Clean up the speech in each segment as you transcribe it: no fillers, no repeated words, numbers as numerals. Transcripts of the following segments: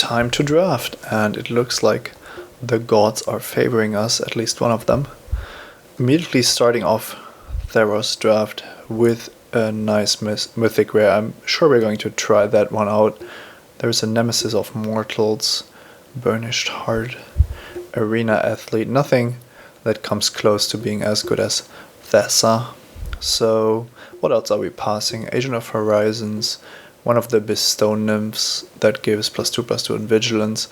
time to draft, and it looks like the gods are favoring us, at least one of them. Immediately starting off Theros draft with a nice mythic rare. I'm sure we're going to try that one out. There's a Nemesis of Mortals, Burnished Heart, Arena Athlete, nothing that comes close to being as good as Thessa. So what else are we passing? Agent of Horizons, one of the Bestow Nymphs that gives +2/+2 in Vigilance.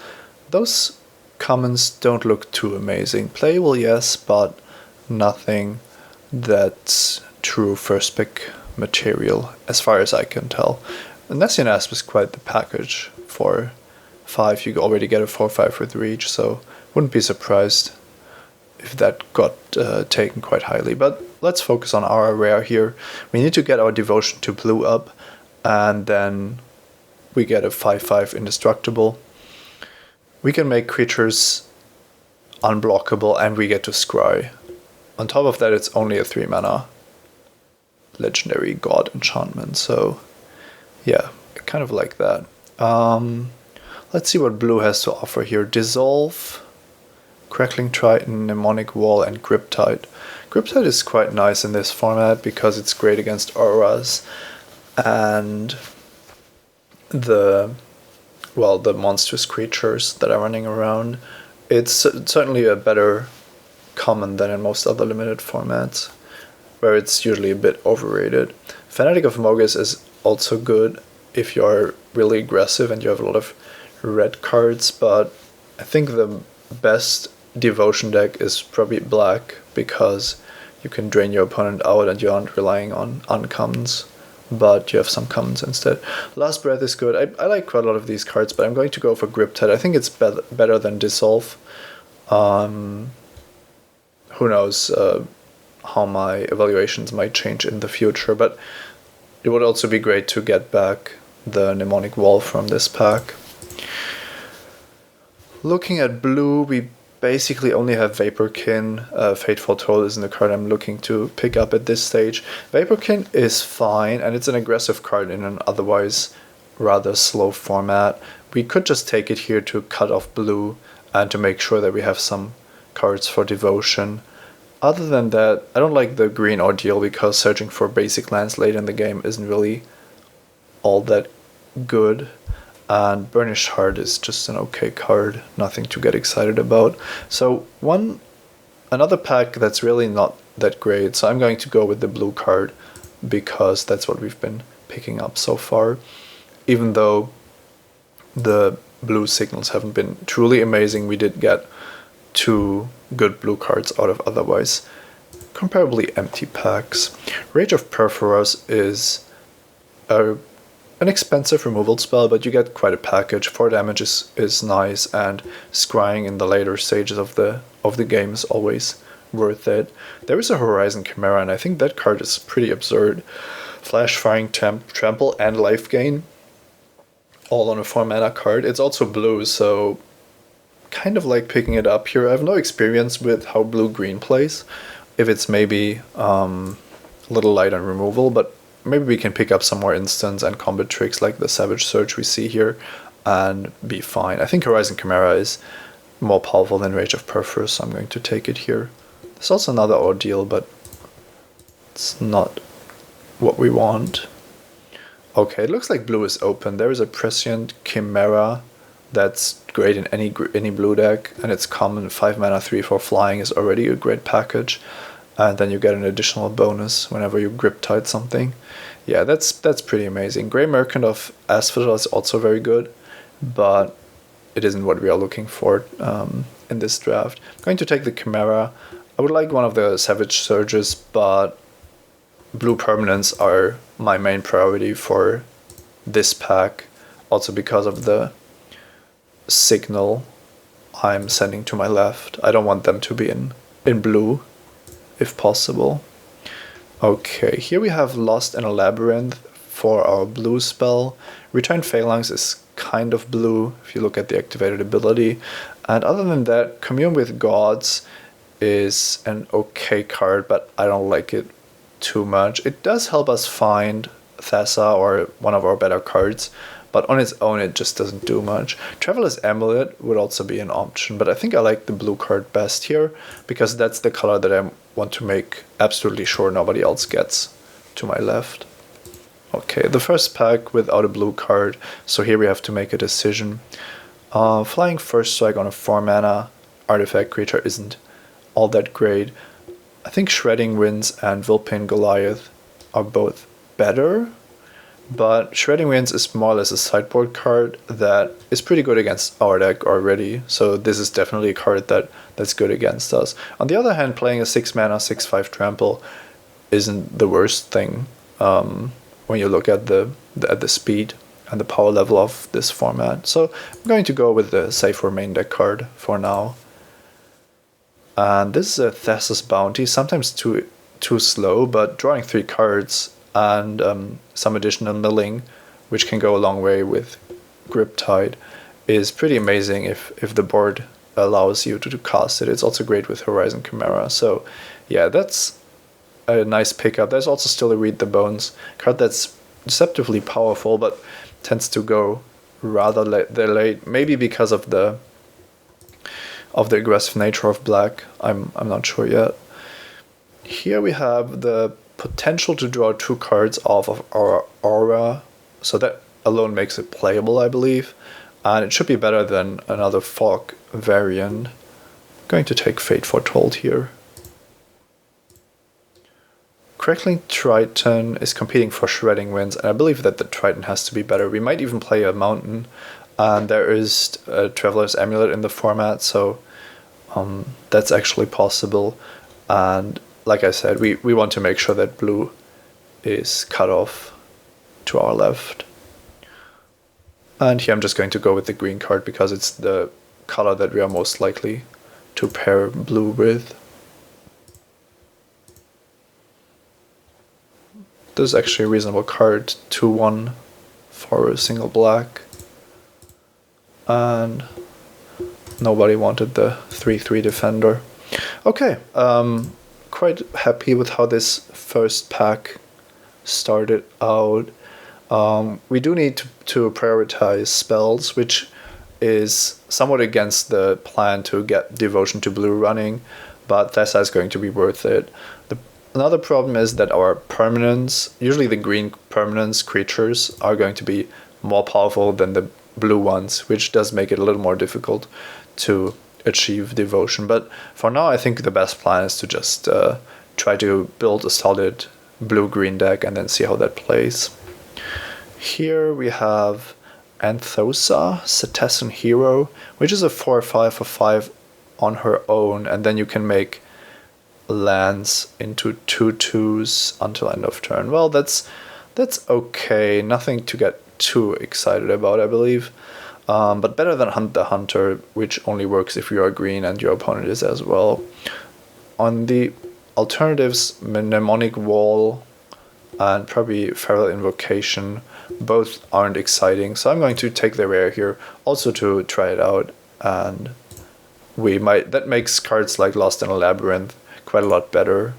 Those commons don't look too amazing. Playable, yes, but nothing that's true first pick material as far as I can tell. Nessian Asp is quite the package. For 5 you already get a 4/5 with reach, so wouldn't be surprised if that got taken quite highly. But let's focus on our rare here. We need to get our devotion to blue up, and then we get a 5/5 indestructible. We can make creatures unblockable, and we get to scry. On top of that, it's only a 3 mana legendary god enchantment, so yeah, I kind of like that. Let's see what blue has to offer here. Dissolve, Crackling Triton, Mnemonic Wall, and Griptide. Griptide is quite nice in this format because it's great against auras and the monstrous creatures that are running around. It's certainly a better common than in most other limited formats, where it's usually a bit overrated. Fanatic of Mogis is also good if you're really aggressive and you have a lot of red cards, but I think the best devotion deck is probably black, because you can drain your opponent out and you aren't relying on uncommons, but you have some commons instead. Last Breath is good. I like quite a lot of these cards, but I'm going to go for Griptide. I think it's better than Dissolve. Who knows how my evaluations might change in the future, but it would also be great to get back the Mnemonic Wall from this pack. Looking at blue, we basically only have Vaporkin. Fateful Toll isn't a card I'm looking to pick up at this stage. Vaporkin is fine, and it's an aggressive card in an otherwise rather slow format. We could just take it here to cut off blue and to make sure that we have some cards for devotion. Other than that, I don't like the green Ordeal, because searching for basic lands late in the game isn't really all that good. And Burnished Heart is just an okay card, nothing to get excited about. So another pack that's really not that great, so I'm going to go with the blue card, because that's what we've been picking up so far. Even though the blue signals haven't been truly amazing, we did get 2 good blue cards out of otherwise comparably empty packs. Rage of Perforos is an expensive removal spell, but you get quite a package. 4 damage is nice, and scrying in the later stages of the game is always worth it. There is a Horizon Chimera, and I think that card is pretty absurd. Flash, Firing, Trample, and Life Gain, all on a 4 mana card. It's also blue, so kind of like picking it up here. I have no experience with how blue-green plays, if it's maybe a little light on removal, but maybe we can pick up some more instants and combat tricks like the Savage Surge we see here and be fine. I think Horizon Chimera is more powerful than Rage of Perforos, so I'm going to take it here. There's also another Ordeal, but it's not what we want. Okay, it looks like blue is open. There is a Prescient Chimera that's great in any blue deck, and it's common. 5 mana 3/4 flying is already a great package, and then you get an additional bonus whenever you Griptide something. Yeah, that's pretty amazing. Grey Merchant of Asphodel is also very good, but it isn't what we are looking for in this draft. I'm going to take the Chimera. I would like one of the Savage Surges, but blue permanents are my main priority for this pack, also because of the signal I'm sending to my left. I don't want them to be in blue, if possible. Okay, here we have Lost in a Labyrinth for our blue spell. Return Phalanx is kind of blue if you look at the activated ability. And other than that, Commune with Gods is an okay card, but I don't like it too much. It does help us find Thessa or one of our better cards, but on its own it just doesn't do much. Traveler's Amulet would also be an option, but I think I like the blue card best here, because that's the color that I want to make absolutely sure nobody else gets to my left. Okay, the first pack without a blue card, so here we have to make a decision. Flying First Strike on a 4-mana artifact creature isn't all that great. I think Shredding Winds and Vulpine Goliath are both better, but Shredding Winds is more or less a sideboard card that is pretty good against our deck already, so this is definitely a card that's good against us. On the other hand, playing a 6-mana 6/5 trample isn't the worst thing when you look at the speed and the power level of this format. So I'm going to go with the safer main deck card for now. And this is a Theros Bounty, sometimes too slow, but drawing 3 cards and some additional milling, which can go a long way with Griptide, is pretty amazing if the board allows you to cast it. It's also great with Horizon Chimera. So yeah, that's a nice pickup. There's also still a Read the Bones card that's deceptively powerful, but tends to go rather late, maybe because of the aggressive nature of black. I'm not sure yet. Here we have the potential to draw 2 cards off of our aura, so that alone makes it playable, I believe, and it should be better than another fog variant. I'm going to take Fate Foretold here. Crackling Triton is competing for Shredding Winds, and I believe that the Triton has to be better. We might even play a Mountain, and there is a Traveler's Amulet in the format, so that's actually possible. And like I said, we want to make sure that blue is cut off to our left. And here I'm just going to go with the green card because it's the color that we are most likely to pair blue with. This is actually a reasonable card, 2/1 for a single black. And nobody wanted the 3/3 defender. Okay, quite happy with how this first pack started out. We do need to prioritize spells, which is somewhat against the plan to get Devotion to Blue running, but Thessa is going to be worth it. Another problem is that our permanents, usually the green permanents creatures, are going to be more powerful than the blue ones, which does make it a little more difficult to achieve Devotion. But for now, I think the best plan is to just try to build a solid blue-green deck and then see how that plays. Here we have Anthosa, Cetacean Hero, which is a 4/5 for 5 on her own, and then you can make lands into 2/2s until end of turn. Well, that's okay. Nothing to get too excited about, I believe. But better than Hunt the Hunter, which only works if you are green and your opponent is as well. On the alternatives, Mnemonic Wall and probably Feral Invocation, both aren't exciting. So I'm going to take the rare here also to try it out. And that makes cards like Lost in a Labyrinth quite a lot better.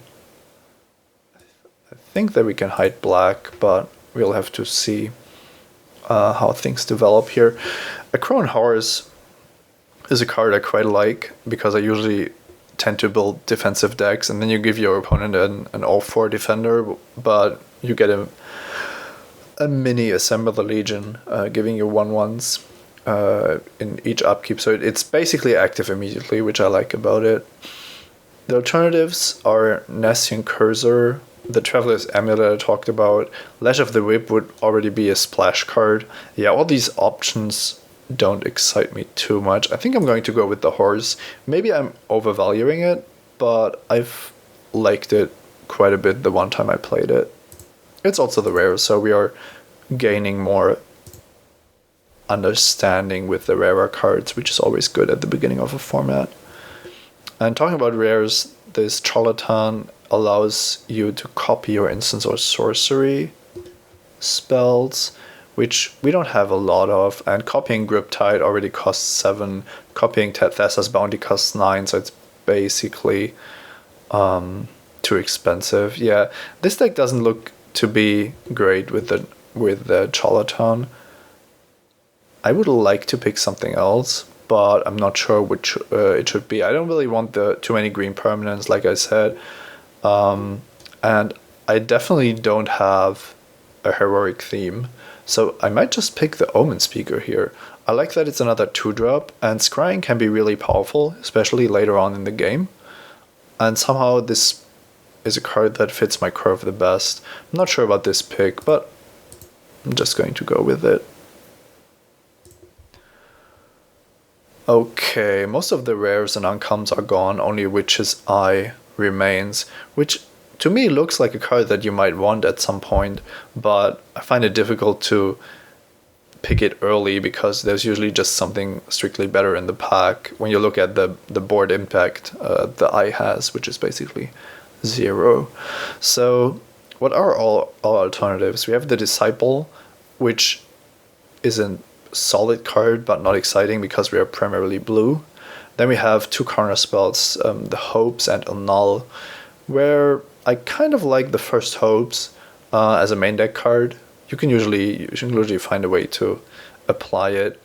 I think that we can hide black, but we'll have to see how things develop here. A Crone Horse is a card I quite like because I usually tend to build defensive decks, and then you give your opponent an all-4 defender, but you get a mini Assemble the Legion, giving you 1/1s in each upkeep. So it's basically active immediately, which I like about it. The alternatives are Nessian Cursor, the Traveler's Amulet I talked about. Lash of the Whip would already be a splash card. Yeah, all these options don't excite me too much. I think I'm going to go with the Horse. Maybe I'm overvaluing it, but I've liked it quite a bit the one time I played it. It's also the rare, so we are gaining more understanding with the rarer cards, which is always good at the beginning of a format. And talking about rares, this Charlatan allows you to copy your instance or sorcery spells, which we don't have a lot of, and copying Griptide already costs 7, copying Thessa's Bounty costs 9, so it's basically too expensive. Yeah, this deck doesn't look to be great with the Charlatan. I would like to pick something else, but I'm not sure which it should be. I don't really want too many green permanents, like I said. And I definitely don't have a heroic theme, so I might just pick the Omen Speaker here. I like that it's another 2-drop, and scrying can be really powerful, especially later on in the game. And somehow this is a card that fits my curve the best. I'm not sure about this pick, but I'm just going to go with it. Okay, most of the rares and uncommons are gone, only Witch's Eye remains, which to me looks like a card that you might want at some point, but I find it difficult to pick it early because there's usually just something strictly better in the pack when you look at the board impact the eye has, which is basically 0. So what are all alternatives? We have the Disciple, which is a solid card but not exciting because we are primarily blue. Then we have 2 counter spells, the Hopes and Annul, where I kind of like the first Hopes as a main deck card. You can usually find a way to apply it.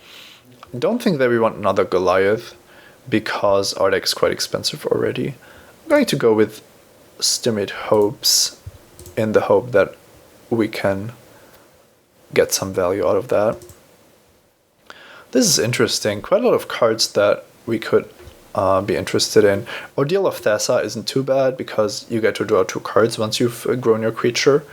I don't think that we want another Goliath because our deck's quite expensive already. I'm going to go with Stymied Hopes in the hope that we can get some value out of that. This is interesting. Quite a lot of cards that we could be interested in. Ordeal of Thassa isn't too bad because you get to draw 2 cards once you've grown your creature.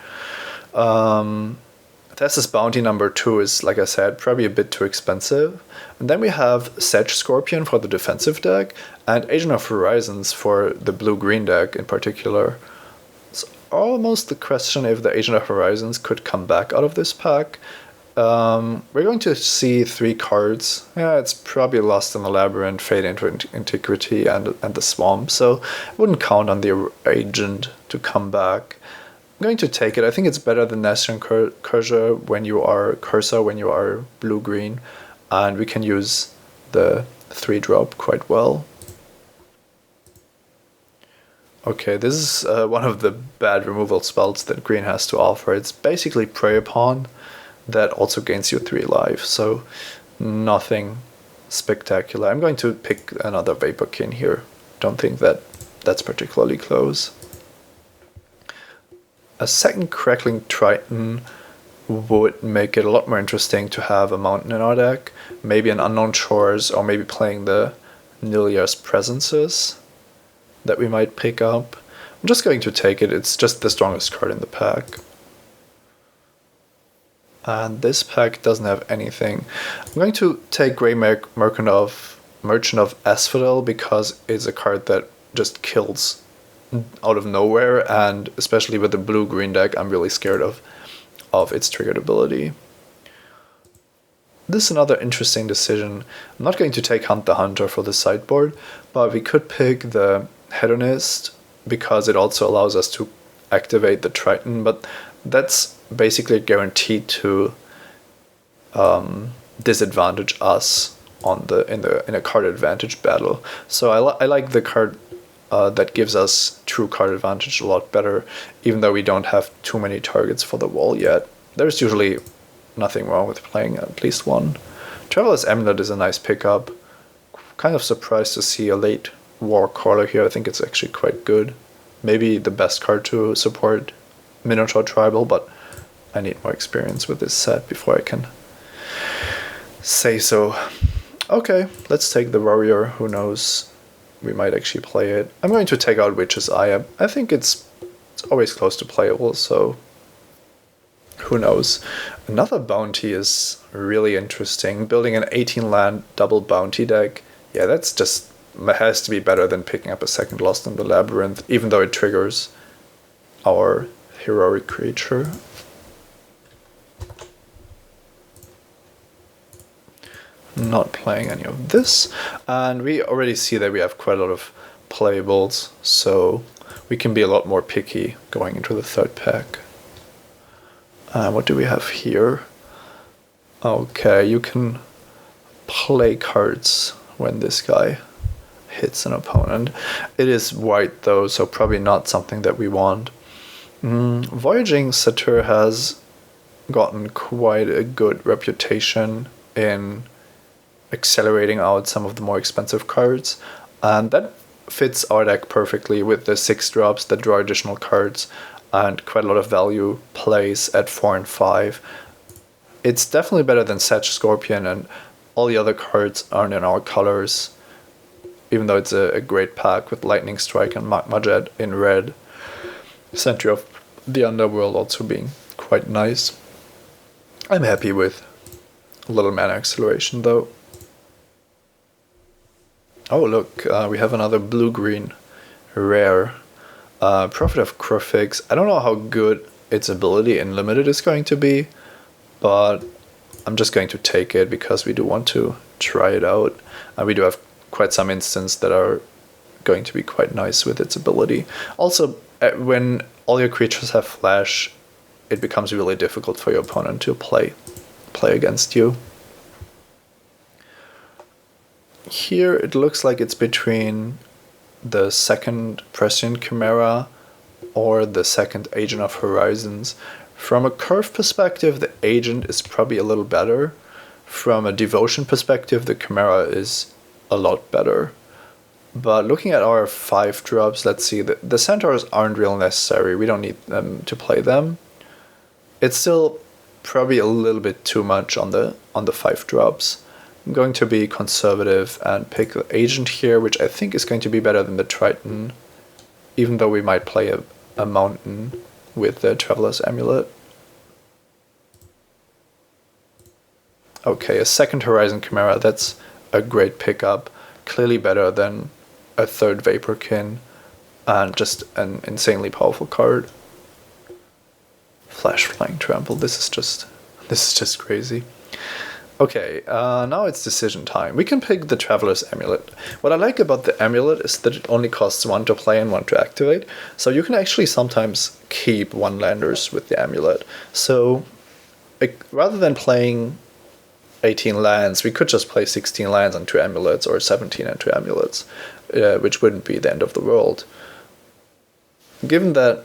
Thassa's Bounty number 2 is, like I said, probably a bit too expensive. And then we have Sedge Scorpion for the defensive deck and Agent of Horizons for the blue-green deck in particular. It's almost the question if the Agent of Horizons could come back out of this pack. We're going to see 3 cards. Yeah, it's probably Lost in the Labyrinth, Fade into Antiquity, and the Swamp, so I wouldn't count on the Agent to come back. I'm going to take it. I think it's better than Nestron Cursor when you are blue-green, and we can use the 3-drop quite well. Okay, this is one of the bad removal spells that green has to offer. It's basically Prey Upon that also gains you 3 life, so nothing spectacular. I'm going to pick another Vaporkin here. Don't think that that's particularly close. A second Crackling Triton would make it a lot more interesting to have a mountain in our deck, maybe an Unknown Shores, or maybe playing the Nilia's Presences that we might pick up. I'm just going to take it. It's just the strongest card in the pack. And this pack doesn't have anything. I'm going to take Grey Merchant of Asphodel because it's a card that just kills out of nowhere, and especially with the blue-green deck, I'm really scared of its triggered ability. This is another interesting decision. I'm not going to take Hunt the Hunter for the sideboard, but we could pick the Hedonist because it also allows us to activate the Triton, but that's basically guaranteed to disadvantage us in a card advantage battle. So I like the card that gives us true card advantage a lot better, even though we don't have too many targets for the wall yet. There's usually nothing wrong with playing at least one. Traveler's Amulet is a nice pickup. Kind of surprised to see a late War Caller here. I think it's actually quite good. Maybe the best card to support Minotaur Tribal, but I need more experience with this set before I can say so. Okay, let's take the Warrior. Who knows? We might actually play it. I'm going to take out Witch's Eye. I think it's always close to playable, so who knows? Another bounty is really interesting. Building an 18-land double bounty deck. Yeah, that's just has to be better than picking up a second Lost in the Labyrinth, even though it triggers our heroic creature. Not playing any of this, and we already see that we have quite a lot of playables, so we can be a lot more picky going into the third pack. What do we have here? Okay, you can play cards when this guy hits an opponent. It is white though, so probably not something that we want. Voyaging Satyr has gotten quite a good reputation in accelerating out some of the more expensive cards, and that fits our deck perfectly with the 6 drops that draw additional cards and quite a lot of value plays at 4 and 5. It's definitely better than Sag Scorpion, and all the other cards aren't in our colors, even though it's a great pack with Lightning Strike and Magma Jet in red. Sentry of the Underworld also being quite nice. I'm happy with a little mana acceleration though. Oh look, we have another blue-green rare. Prophet of Crufix. I don't know how good its ability in Limited is going to be, but I'm just going to take it because we do want to try it out. And we do have quite some instants that are going to be quite nice with its ability. Also, when all your creatures have flash, it becomes really difficult for your opponent to play against you. Here it looks like it's between the second Prescient Chimera or the second Agent of Horizons. From a curve perspective, the Agent is probably a little better. From a devotion perspective, the Chimera is a lot better. But looking at our 5 drops, let's see, the Centaurs aren't real necessary. We don't need them to play them. It's still probably a little bit too much on the 5 drops. I'm going to be conservative and pick the Agent here, which I think is going to be better than the Triton, even though we might play a Mountain with the Traveler's Amulet. Okay, a second Horizon Chimera, that's a great pickup. Clearly better than a third Vaporkin, and just an insanely powerful card. Flash Flying Trample, this is just crazy. Okay, now it's decision time. We can pick the Traveler's Amulet. What I like about the Amulet is that it only costs 1 to play and 1 to activate, so you can actually sometimes keep 1-landers with the Amulet. So, rather than playing 18 lands, we could just play 16 lands and 2 amulets, or 17 and 2 amulets, which wouldn't be the end of the world. Given that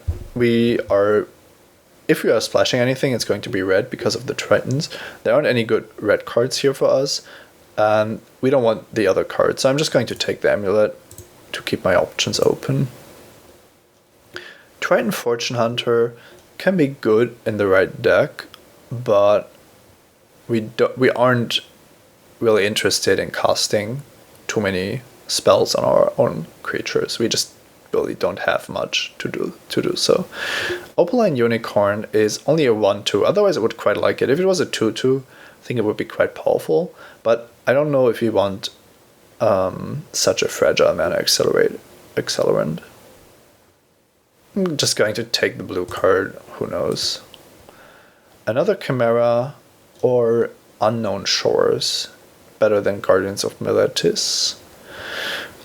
if we are splashing anything, it's going to be red because of the Tritons. There aren't any good red cards here for us, and we don't want the other cards, so I'm just going to take the amulet to keep my options open. Triton Fortune Hunter can be good in the right deck, but we aren't really interested in casting too many spells on our own creatures. We just really don't have much to do so. Opaline Unicorn is only a 1/2, otherwise I would quite like it. If it was a 2/2, I think it would be quite powerful, but I don't know if you want such a fragile mana accelerant. I'm just going to take the blue card, who knows. Another Chimera or Unknown Shores, better than Guardians of Meletis.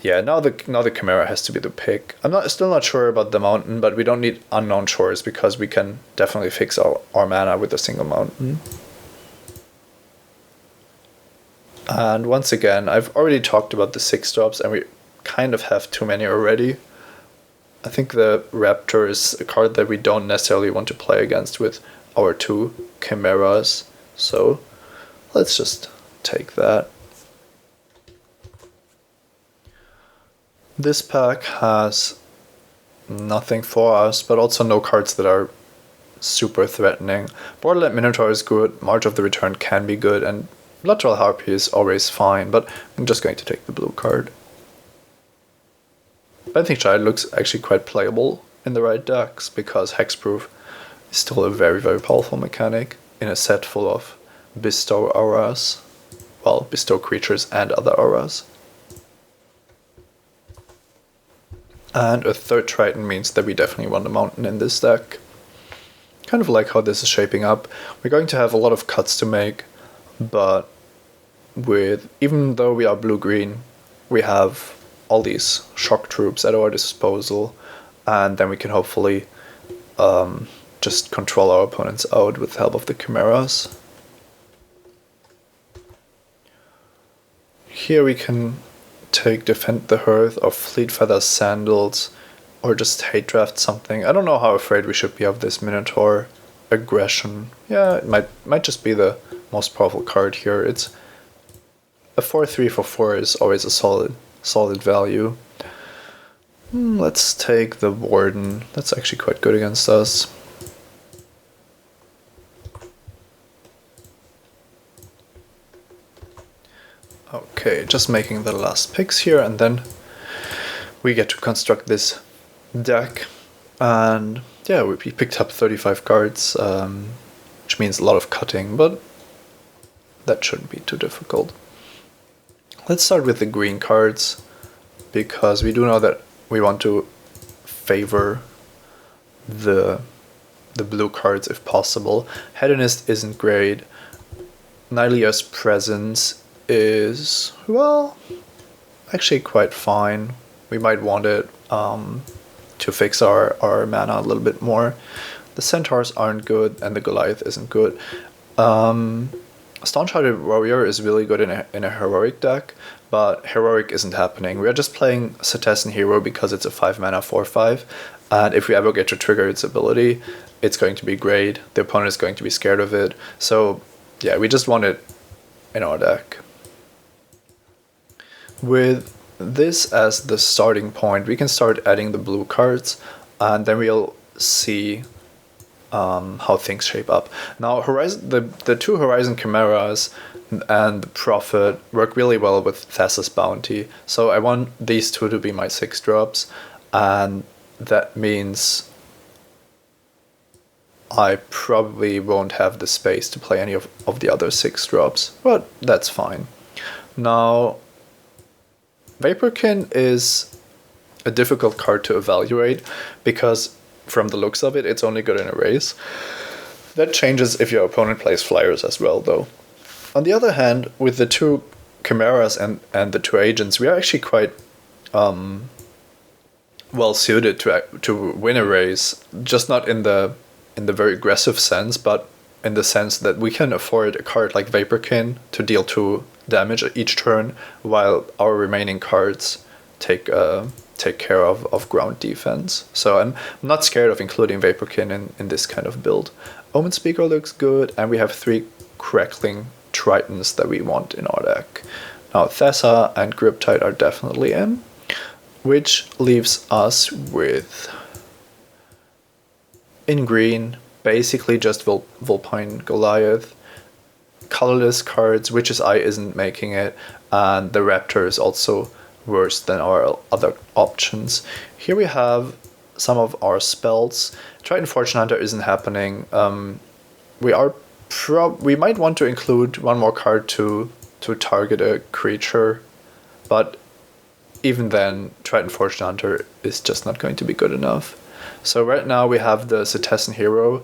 Yeah, now the Chimera has to be the pick. I'm still not sure about the Mountain, but we don't need Unknown Shores because we can definitely fix our mana with a single Mountain. And once again, I've already talked about the 6 drops, and we kind of have too many already. I think the Raptor is a card that we don't necessarily want to play against with our 2 Chimeras, so let's just take that. This pack has nothing for us, but also no cards that are super threatening. Borderland Minotaur is good, March of the Return can be good, and Bloodtrail Harpy is always fine, but I'm just going to take the blue card. Bending Child looks actually quite playable in the right decks, because Hexproof is still a very, very powerful mechanic in a set full of bestow auras. Well, bestow creatures and other auras. And a third Triton means that we definitely want a Mountain in this deck. Kind of like how this is shaping up. We're going to have a lot of cuts to make, but even though we are blue-green, we have all these shock troops at our disposal, and then we can hopefully just control our opponents out with the help of the Chimeras. Here we can take Defend the Hearth or Fleet Feather Sandals, or just hate draft something. I don't know how afraid we should be of this Minotaur aggression. Yeah, it might just be the most powerful card here. It's a 4/3 for 4 is always a solid value. Let's take the Warden. That's actually quite good against us. Okay, just making the last picks here, and then we get to construct this deck. And yeah, we picked up 35 cards, which means a lot of cutting, but that shouldn't be too difficult. Let's start with the green cards, because we do know that we want to favor the blue cards if possible. Hedonist isn't great. Nylea's Presence is, well, actually quite fine. We might want it to fix our mana a little bit more. The Centaurs aren't good, and the Goliath isn't good. Staunch-Hearted Warrior is really good in a Heroic deck, but Heroic isn't happening. We are just playing Cetacean Hero because it's a 5 mana 4/5, and if we ever get to trigger its ability, it's going to be great. The opponent is going to be scared of it. So yeah, we just want it in our deck. With this as the starting point, we can start adding the blue cards, and then we'll see how things shape up. Now, the two Horizon Chimeras and the Prophet work really well with Thassa's Bounty, so I want these two to be my 6-drops, and that means I probably won't have the space to play any of the other 6-drops, but that's fine. Now, Vaporkin is a difficult card to evaluate, because from the looks of it, it's only good in a race. That changes if your opponent plays flyers as well, though. On the other hand, with the two Chimeras and the two agents, we are actually quite well suited to win a race. Just not in the very aggressive sense, but in the sense that we can afford a card like Vaporkin to deal 2 damage each turn, while our remaining cards take care of ground defense. So I'm not scared of including Vaporkin in this kind of build. Omen Speaker looks good, and we have 3 Crackling Tritons that we want in our deck. Now Thassa and Griptide are definitely in, which leaves us with, in green, basically just Vulpine Goliath, colorless cards, Witch's Eye isn't making it, and the Raptor is also worse than our other options. Here we have some of our spells. Triton Fortune Hunter isn't happening. We might want to include one more card to target a creature, but even then, Triton Fortune Hunter is just not going to be good enough. So right now we have the Cetacean Hero,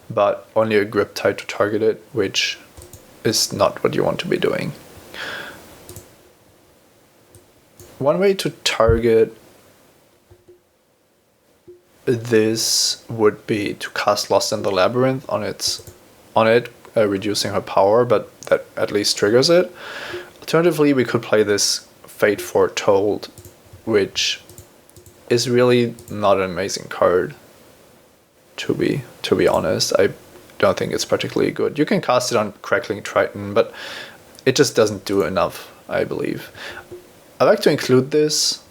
but only a Griptide to target it, which is not what you want to be doing. One way to target this would be to cast Lost in the Labyrinth on it, reducing her power, but that at least triggers it. Alternatively, we could play this Fate Foretold, which is really not an amazing card, to be honest. I don't think it's particularly good. You can cast it on Crackling Triton, but it just doesn't do enough, I believe. I like to include this,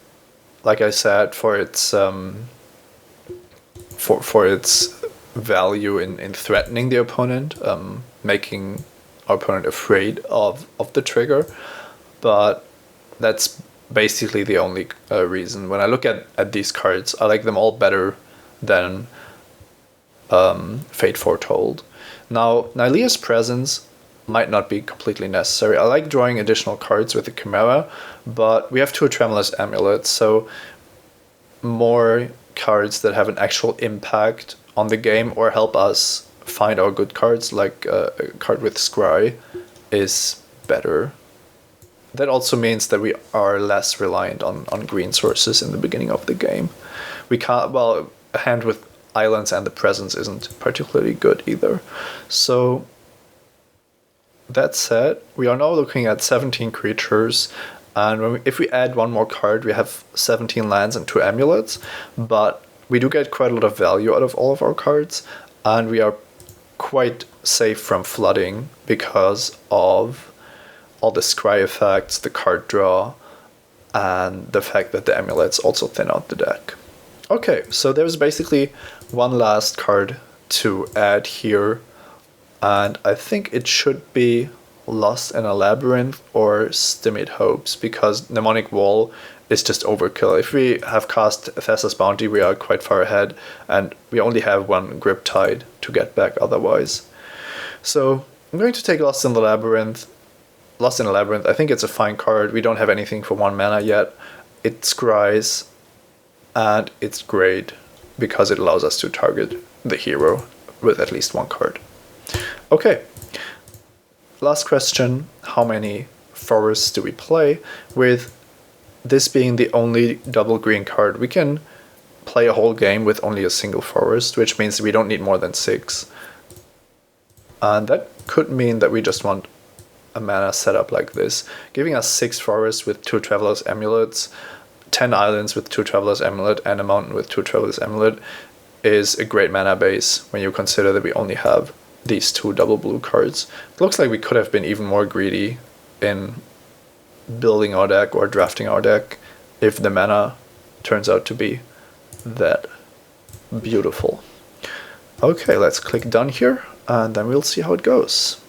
like I said, for its for its value in threatening the opponent, making our opponent afraid of the trigger. But that's basically the only reason. When I look at these cards, I like them all better than Fate Foretold. Now, Nylea's Presence might not be completely necessary. I like drawing additional cards with the Chimera, but we have 2 Tremulous Amulets, so more cards that have an actual impact on the game or help us find our good cards, like a card with Scry, is better. That also means that we are less reliant on green sources in the beginning of the game. We can't, well, a hand with Islands and the Presence isn't particularly good either. So that said, we are now looking at 17 creatures, and if we add one more card, we have 17 lands and 2 amulets, but we do get quite a lot of value out of all of our cards, and we are quite safe from flooding because of all the scry effects, the card draw, and the fact that the amulets also thin out the deck. Okay, so there's basically one last card to add here, and I think it should be Lost in a Labyrinth or Stymied Hopes, because Mnemonic Wall is just overkill. If we have cast Thessa's Bounty, we are quite far ahead, and we only have one Grip Tide to get back otherwise. So I'm going to take Lost in the Labyrinth. Lost in a Labyrinth, I think it's a fine card. We don't have anything for 1 mana yet. It scries, and it's great because it allows us to target the hero with at least 1 card. Okay, last question. How many forests do we play? With this being the only double green card, we can play a whole game with only a single forest, which means we don't need more than 6. And that could mean that we just want a mana setup like this, giving us 6 forests with 2 Traveler's Amulets, 10 islands with 2 Traveler's Amulet, and a mountain with 2 Traveler's Amulet is a great mana base when you consider that we only have these 2 double blue cards. It looks like we could have been even more greedy in building our deck or drafting our deck if the mana turns out to be that beautiful. Okay, let's click done here, and then we'll see how it goes.